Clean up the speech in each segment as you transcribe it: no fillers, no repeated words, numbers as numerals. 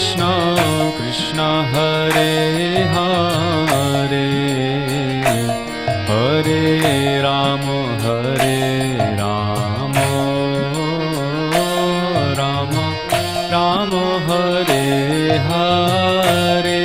कृष्ण हरे हरे हरे राम राम राम हरे हरे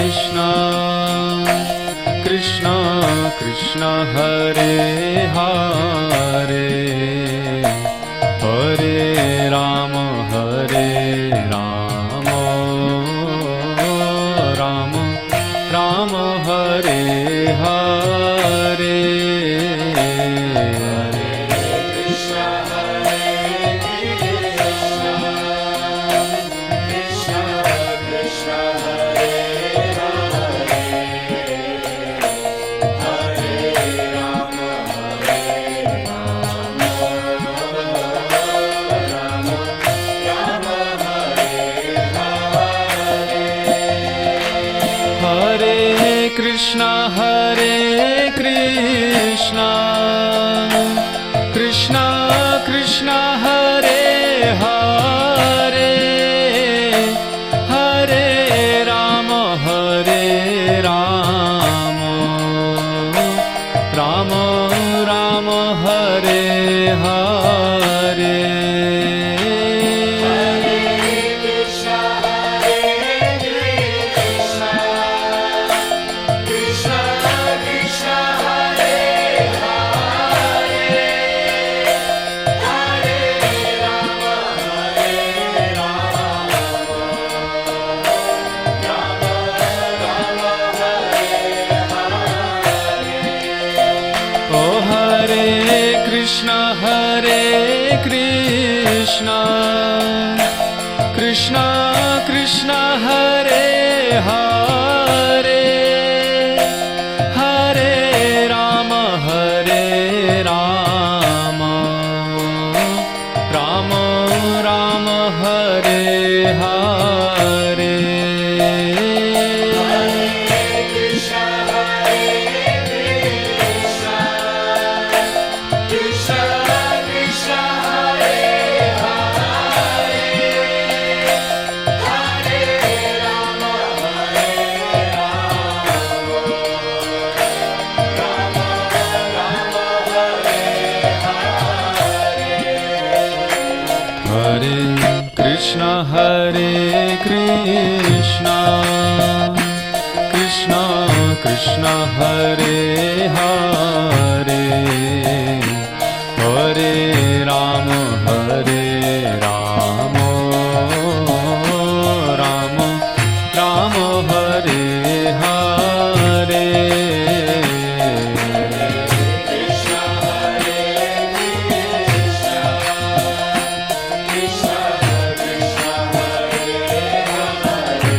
कृष्ण कृष्ण कृष्ण हरे हरे हरे राम राम हरे हरे कृष्ण कृष्ण कृष्ण हरे हरे हरे राम राम राम हरे हरे कृष्ण कृष्ण कृष्ण हरे हरे हरे राम राम राम हरे हरे कृष्ण कृष्ण कृष्ण हरे हरे हरे राम राम हरे हरे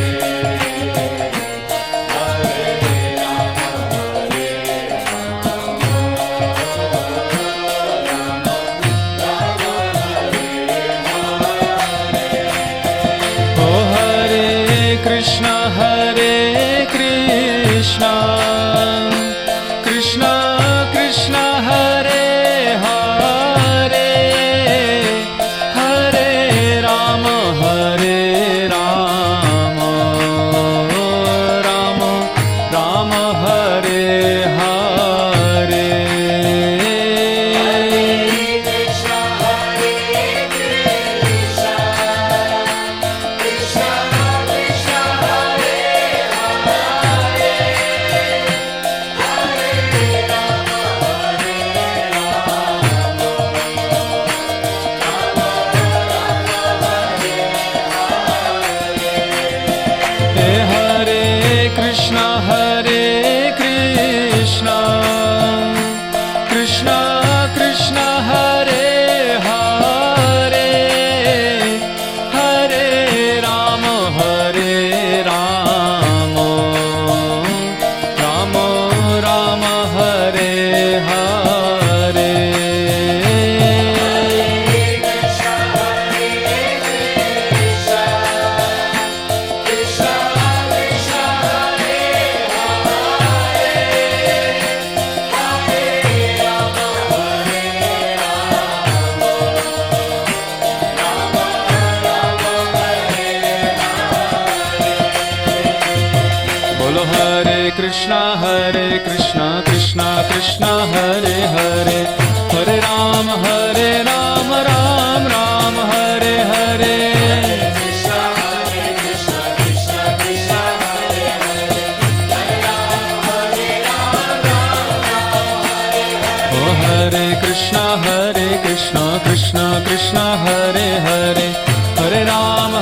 कृष्ण कृष्ण कृष्ण हरे हरे हरे राम राम हरे हरे बोलो हरे कृष्णा कृष्णा कृष्णा हरे हरे, हरे राम राम राम हरे हरे। ओ हरे कृष्णा कृष्णा कृष्णा हरे हरे, हरे राम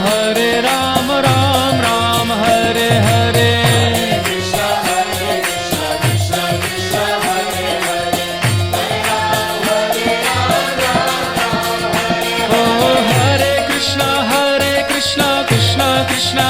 राम राम हरे हरे। ओ हरे कृष्णा कृष्णा कृष्णा